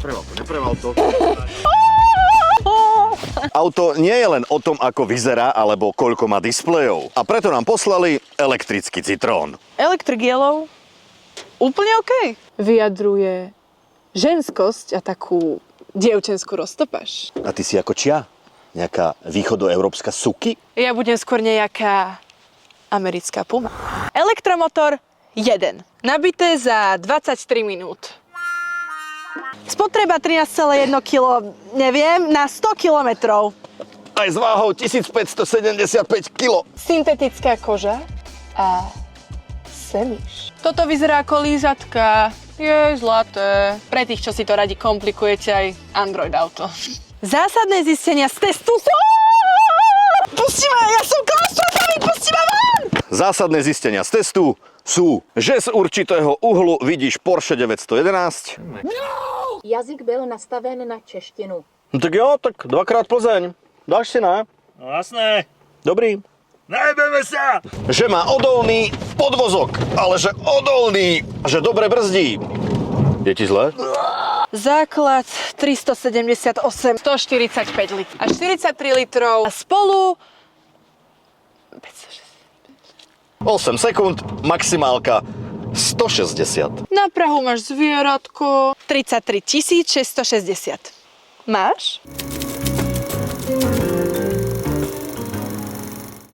Nepreval to. Auto nie je len o tom, ako vyzerá, alebo koľko má displejov. A preto nám poslali elektrický Citroën. Electric Yellow, úplne OK. Vyjadruje ženskosť a takú dievčenskú roztopáš. A ty si ako čia? Nejaká východoeurópska suky? Ja budem skôr nejaká americká puma. Elektromotor 1. Nabité za 23 minút. Spotreba 13,1 kg, neviem, na 100 kilometrov. Aj s váhou 1575 kg. Syntetická koža a semíš. Toto vyzerá ako lízatka. Je zlaté. Pre tých, čo si to radi komplikujete, aj Android auto. Zásadné zistenia z testu sú... Pusti ma, ja som klaustrofobik, pusti ma von! Zásadné zistenia z testu sú, že z určitého uhlu vidíš Porsche 911. Jazyk byl nastaven na češtinu. No tak jo, tak dvakrát Plzeň. Dáš si, ne? No jasné. Dobrý. Najebeme sa! Že má odolný podvozok, ale že odolný, že dobre brzdí. Je ti zle? Základ 378, 145 litrov a 43 litrov. A spolu 8 sekúnd, maximálka 160. na prahu máš zvieratko 33 660. Máš?